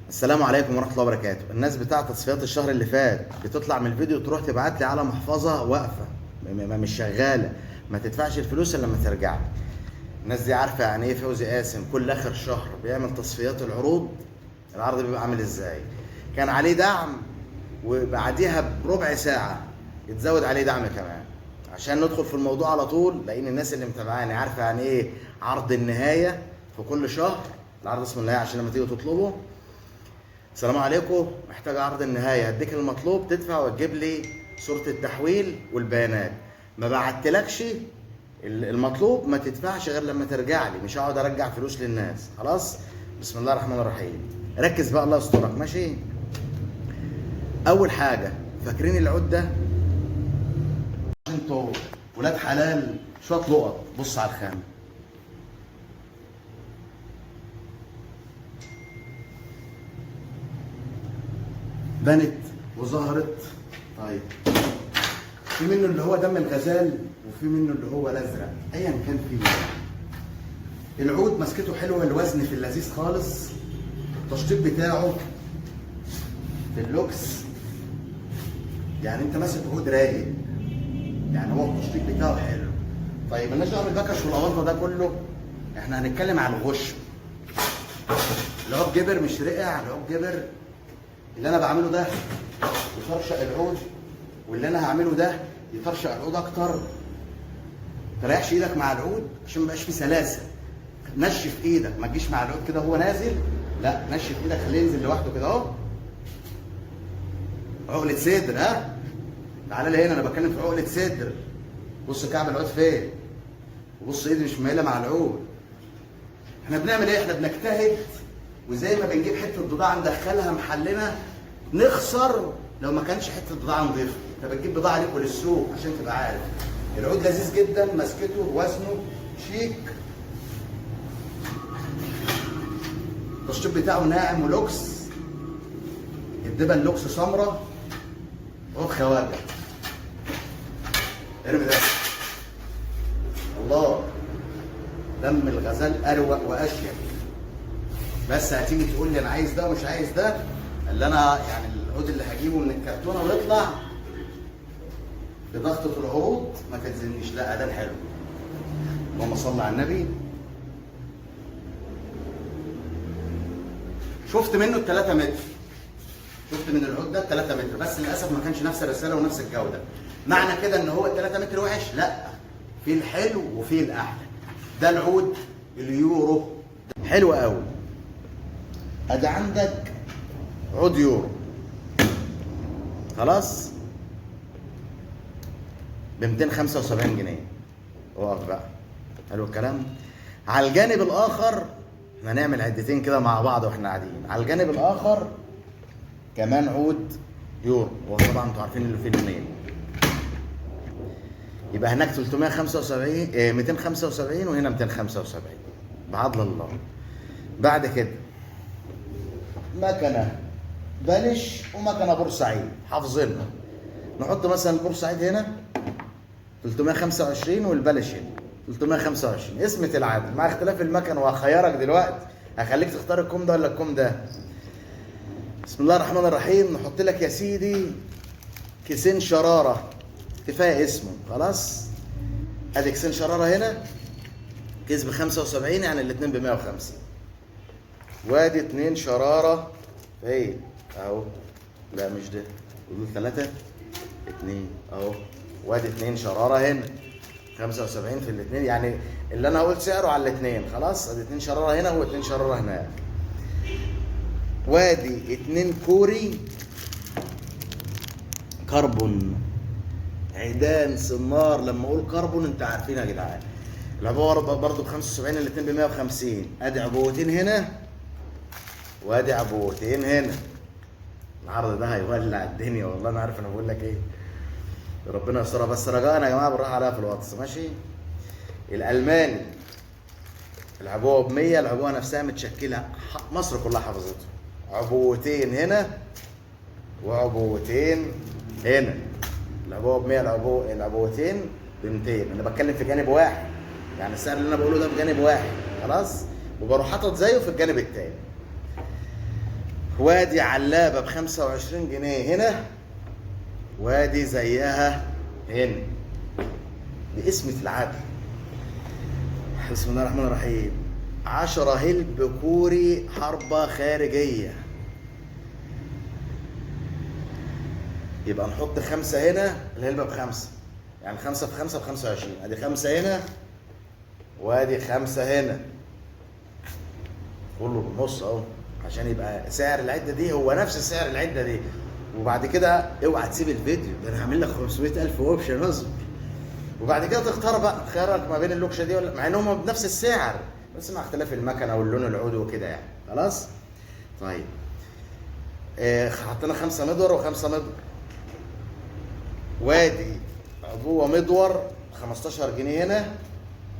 السلام عليكم ورحمة الله وبركاته. الناس بتاع تصفيات الشهر اللي فات بتطلع من الفيديو تروح تبعت لي على محفظة واقفة مش شغالة، ما تدفعش الفلوس الا لما ترجع لي. الناس دي عارفة يعني ايه فوزي قاسم كل اخر شهر بيعمل تصفيات العروض. العرض بيبقى عامل ازاي؟ كان عليه دعم وبعديها بربع ساعة يتزود عليه دعم كمان عشان ندخل في الموضوع على طول، لان الناس اللي متابعاني عارفة يعني ايه عرض النهاية في كل شهر. العرض اسمه النهاية عشان لما تيجي تطلبه. السلام عليكم، محتاج عرض النهاية، هديك المطلوب تدفع وتجيب لي صورة التحويل والبيانات. ما بعتلكش المطلوب ما تدفعش غير لما ترجع لي، مش هقعد ارجع فلوس للناس. خلاص، بسم الله الرحمن الرحيم. ركز بقى الله يسترك. ماشي، اول حاجة فاكرين العود ده؟ انتوا ولاد حلال شوية لقط. بص على الخامة، بنت وظهرت. طيب، في منه اللي هو دم الغزال وفي منه اللي هو الازرق، ايا كان فيه. العود مسكته حلوه، الوزن في اللذيذ خالص، التشطيب بتاعه في اللوكس، يعني انت ماسك عود رايق، يعني هو التشطيب بتاعه حلو. طيب مالناش دعوه بالبكش والاونطه ده كله، احنا هنتكلم على الغش. العود جبر مش رقع، العود جبر. اللي انا بعمله ده يطرشق العود، واللي انا هعمله ده يطرشق العود اكتر. تريحش ايدك مع العود عشان ما يبقاش فيه سلاسه. نشف ايدك، ما تجيش مع العود كده وهو نازل، لا نشف ايدك خليه ينزل لوحده كده اهو. عقله صدر، ها تعالى لي هنا، انا بتكلم في عقله صدر. بص كعب العود فين، وبص ايدي مش مايله مع العود. احنا بنعمل ايه؟ احنا بنجتهد، وزي ما بنجيب حته بضاعه ندخلها محلنا نخسر لو ما كانش حته بضاعه نضيفه. انت بتجيب بضاعه ليك وللسوق عشان تبقى عارف. العود لذيذ جدا، مسكته وزنه شيك، التشطيب بتاعه ناعم ولوكس، الدبل لوكس سمراء، عود خواجه. ارمي ده، الله، دم الغزال اروق واشيك. بس هتيجي تقول لي انا عايز ده ومش عايز ده، اللي انا يعني العود اللي هجيبه من الكرتونه ويطلع بضغطه العروض ما تلزمنيش، لا ده حلو. اللهم صل على النبي. شفت منه ال 3 متر، شفت من العود ده 3 متر، بس للاسف ما كانش نفس الرساله ونفس الجوده. معنى كده ان هو ال 3 متر وحش؟ لا، في الحلو وفي الاحلى. ده العود اليورو حلو قوي. ادي عندك عود يورو، خلاص، ب 275 جنيه. اقف بقى، حلو الكلام. على الجانب الاخر احنا هنعمل عدتين كده مع بعض واحنا قاعدين. على الجانب الاخر كمان عود يورو، وطبعا انتوا عارفين اللي فيه الاثنين. يبقى هناك 375 275 وهنا 275 بعدل الله. بعد كده مكنه بلش ومكنه بورسعيد حافظينها. نحط مثلا البورسعيد هنا 325 والبلش هنا 325، اسمة العدل مع اختلاف المكن. وهخيرك دلوقتي، هخليك تختار الكوم ده ولا الكوم ده. بسم الله الرحمن الرحيم. نحط لك يا سيدي كيسين شراره، كفايه اسمه خلاص. ادي كيسين شراره هنا، كيس ب 75، يعني الاثنين ب 150. وادي 2 شراره ايه اهو، لا مش ده، ودول 3 2 اهو. وادي 2 شراره هنا 75 في الاثنين، يعني اللي انا قلت سعره على الاثنين. خلاص، ادي 2 شراره هنا و2 شراره هناك. وادي 2 كوري كربون، عيدان سنار. لما اقول كربون انت عارفين يا جدعان. العبوه برضه ب 75، الاثنين ب 150. ادي عبوتين هنا وادي عبوتين هنا. العرض ده هيولع الدنيا والله، انا عارف انا بقول لك ايه. ربنا يسترها، بس رجاء يا جماعه بالراحه عليها في الواتس. ماشي. الالماني العبوه ب 100، العبوه نفسها متشكله، مصر كلها حفظته. عبوتين هنا وعبوتين هنا. العبوه ب 100، العبوتين ب 200. انا بتكلم في جانب واحد، يعني السعر اللي انا بقوله ده بجانب واحد. خلاص، وبروح حاطط زيه في الجانب التاني. وادي علابه ب 25 جنيه هنا، وادي زيها هنا، باسمة العدل. بسم الله الرحمن الرحيم. 10 هلب كوري حربة خارجية، يبقى نحط 5 هنا، الهلبة ب5، يعني 5 في 5 ب25، ادي 5 هنا وادي 5 هنا، كله بالنص اهو، عشان يبقى سعر العدة دي هو نفس سعر العدة دي. وبعد كده اوعى تسيب الفيديو ده، انا هعمل لك 500,000 اوبشن، اصبر. وبعد كده تختار بقى، خيارك ما بين اللوكشه دي ولا، مع انهم بنفس السعر بس مع اختلاف المكنه واللون العودي وكده يعني. خلاص طيب. حطينا 5 مدور و5 مدور، وادي عبوه مدور 15 جنيه هنا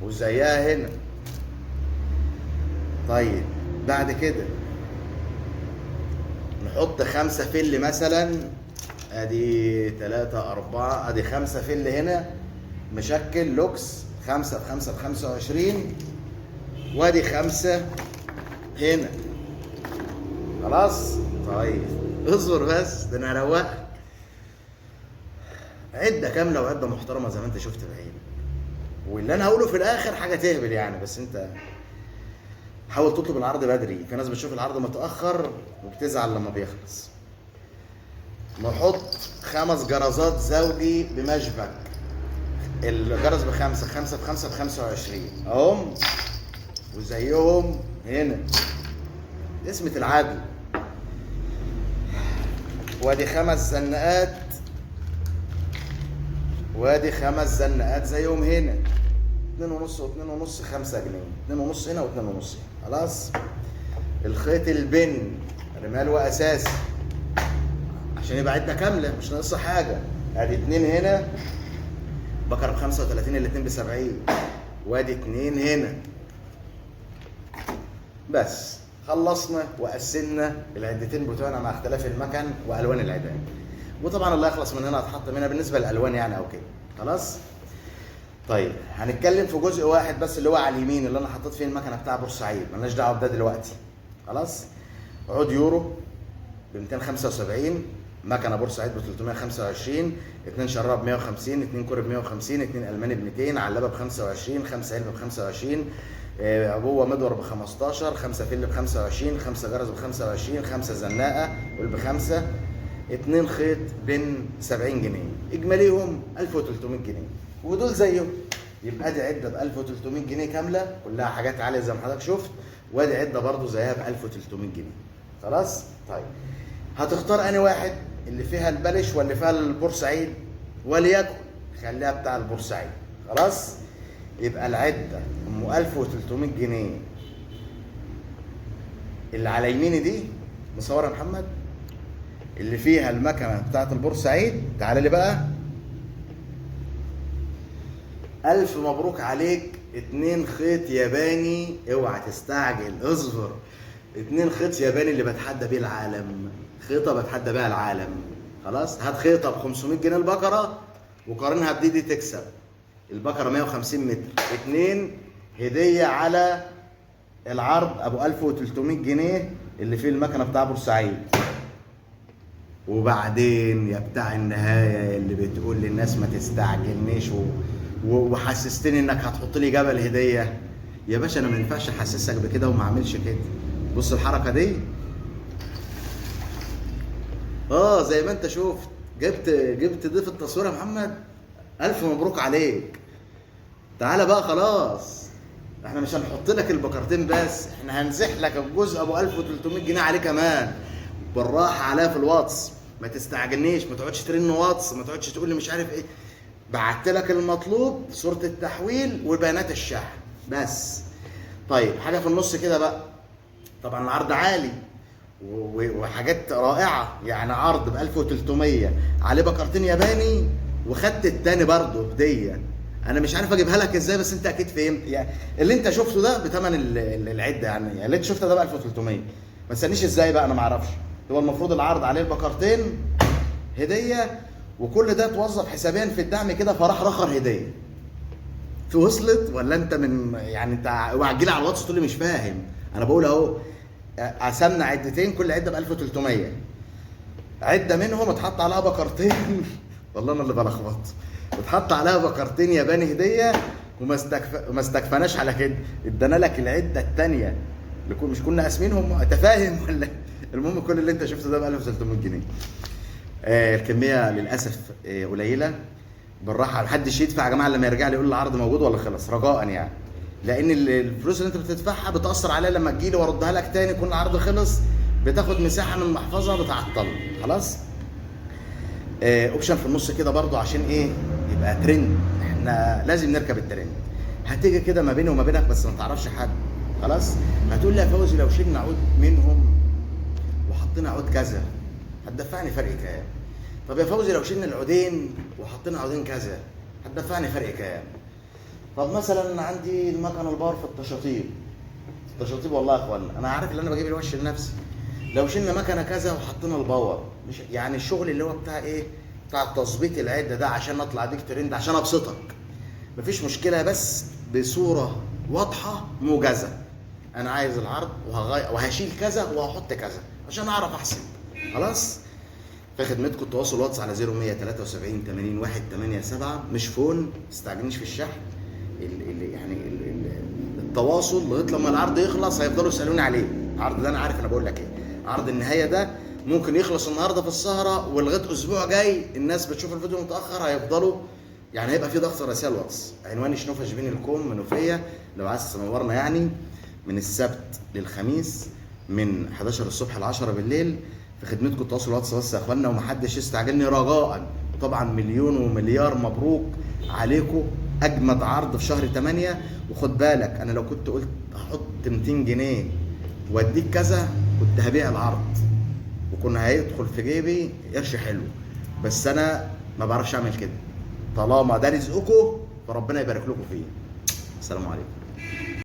وزيها هنا. طيب بعد كده نحط 5 فل مثلا، ادي 3 4، ادي 5 فل هنا مشكل لوكس، 5 في 5 ب25، وادي 5 هنا. خلاص طيب اصبر بس، ده انا هروقك. عده كامله وعده محترمه زي ما انت شفت بعينك، واللي انا هقوله في الاخر حاجه تهبل يعني، بس انت حاول تطلب العرض بدري، في ناس بتشوف العرض متاخر وبتزعل لما بيخلص. نحط 5 جرزات زوجي بمشبك، الجرس ب5، 5 في 5 ب25 اهم، وزيهم هنا، اسمة العدل. وادي 5 زنقات، وادي 5 زنقات زيهم هنا، 2.5 و2.5، 5 جنيه، 2.5 هنا و2.5 هنا. خلاص. الخيط البن رمال واساسي عشان يبقى عدة كاملة مش ناقصة حاجة، ادي 2 هنا، بكرة ب35، الاتنين ب70، وادي 2 هنا. بس خلصنا وقسمنا العدتين بتوعنا مع اختلاف المكن والوان العداد. وطبعا اللي يخلص من هنا هتحط منها بالنسبه للالوان يعني او كده. خلاص طيب هنتكلم في جزء واحد بس اللي هو على اليمين، اللي انا حطيت فيه المكنه بتاع بورسعيد، مالناش دعوه بده دلوقتي. خلاص. عود يورو ب 275، مكنه بورسعيد ب 325، 2 شراب ب 150، 2 كوري ب 150، 2 الماني ب 200، علبه ب 25، 5 علبه ب 25، عبوه مدور ب 15، 5 فل ب 25، 5 جرس ب 25، 5 زناقه ب5، 2 خيط بن 70 جنيه، اجماليهم 1300 جنيه، ودول زيهم. يبقى دي عده ب 1300 جنيه كامله، كلها حاجات عاليه زي ما حضرتك شفت، وادي عده برضو زيها ب 1300 جنيه. خلاص طيب هتختار انهي واحد، اللي فيها البلش ولا فيها البورسعيد؟ وليكن خليها بتاع البورسعيد. خلاص يبقى العده ام 1300 جنيه اللي على يميني دي مصوره محمد، اللي فيها المكنه بتاعت البورسعيد. تعالى لي بقى، الف مبروك عليك، 2 خيط ياباني، اوعى تستعجل اصبر، 2 خيط ياباني اللي بتحدى بيه العالم، خيطه بتحدى بيها العالم. خلاص هات خيطه ب 500 جنيه البقره وقارنها بدي تكسب. البقره 150 متر، 2 هديه على العرض ابو 1300 جنيه اللي فيه المكنه بتاع بورسعيد. وبعدين يا بتاع النهايه اللي بتقول للناس ما تستعجلنيش وحسستني انك هتحط لي جبل هديه، يا باشا انا ما ينفعش احسسك بكده وما اعملش كده. بص الحركه دي، زي ما انت شفت، جبت ضيف التصوير يا محمد، الف مبروك عليك. تعالى بقى خلاص، احنا مش هنحط لك البكرتين بس، احنا هنزح لك الجزء ابو 1300 جنيه عليه كمان. بالراحه عليا في الواتس، ما تستعجلنيش، ما تقعدش ترن واتس، ما تقعدش تقول لي مش عارف ايه. بعت لك المطلوب، صوره التحويل وبيانات الشحن بس. طيب حاجه في النص كده بقى، طبعا العرض عالي وحاجات رائعه، يعني عرض ب 1300 عليه بكرتين ياباني، وخدت التاني برضه هديه. انا مش عارف اجيبها لك ازاي، بس انت اكيد فهمت. يعني اللي انت شفته ده بثمن العده، يعني اللي انت شفته ده ب 1300، ما تسالنيش ازاي بقى، انا ما اعرفش. هو المفروض العرض عليه البكرتين هديه، وكل ده توظف حسابيا في الدعم كده، فراح رخر هديه. وصلت ولا انت من يعني انت وعجلي على الواتس تقول لي مش فاهم؟ انا بقول اهو قسمنا عدتين، كل عده ب 1300. عده منهم اتحط عليها بكرتين والله انا اللي بلخبط، اتحط عليها بكرتين ياباني هديه، وما استكفناش على كده، ادانا لك العده الثانيه اللي مش كنا قاسمينهم، انت فاهم ولا؟ المهم كل اللي انت شفته ده ب 1300 جنيه. الكميه للاسف قليله. بالراحه، محدش يدفع يا جماعه لما يرجع لي يقول العرض موجود ولا خلص، رجاء يعني، لان الفلوس اللي انت بتدفعها بتاثر عليا لما تجيلي واردها لك تاني يكون العرض خلص، بتاخد مساحه من المحفظه بتعطل. خلاص. اوبشن في النص كده برضو عشان ايه؟ يبقى ترند، احنا لازم نركب الترند. هتيجي كده ما بيني وما بينك بس ما تعرفش حد، خلاص. هتقول لي يا فوزي لو شلنا عود منهم وحطينا عود كذا هتدفعني فرق كام؟ طب يا فوزي لو شلنا العودين وحطينا عودين كذا هتدفعني فرق كام؟ طب مثلا عندي المكنه البار في التشاطيب والله يا اخوانا انا عارف ان انا بجيب الوش لنفسي، لو شلنا مكنه كذا وحطينا الباور، مش يعني الشغل اللي هو بتاع ايه؟ بتاع تظبيط العده ده عشان اطلع بيك ترند عشان ابسطك، مفيش مشكله، بس بصوره واضحه موجزه. انا عايز العرض وهشيل كذا وهحط كذا عشان اعرف احسب. خلاص. في خدمتكم التواصل واتس على 0173 80 187، مش فون، ما تستعجلنيش في الشحن. التواصل لغايه لما العرض يخلص هيفضلوا يسالوني عليه. العرض ده انا عارف انا بقول لك ايه، عرض النهايه ده ممكن يخلص النهارده في السهره ولغايه اسبوع جاي الناس بتشوف الفيديو متاخر هيفضلوا يعني، هيبقى في ضغط رسائل واتس. عنواني شنوفه شبين الكوم منوفيه، لو عايز تنورنا يعني، من السبت للخميس من 11 الصبح ل 10 بالليل. في خدمتكم التواصل واتس بس يا اخوانا، ومحدش يستعجلني رجاء. وطبعا مليون ومليار مبروك عليكم، اجمد عرض في شهر 8. وخد بالك انا لو كنت قلت هحط 200 جنيه واديك كذا كنت هبيع العرض وكنا هيدخل في جيبي قرش حلو، بس انا ما بعرفش اعمل كده. طالما ده رزقكم فربنا يبارك لكم فيه. السلام عليكم.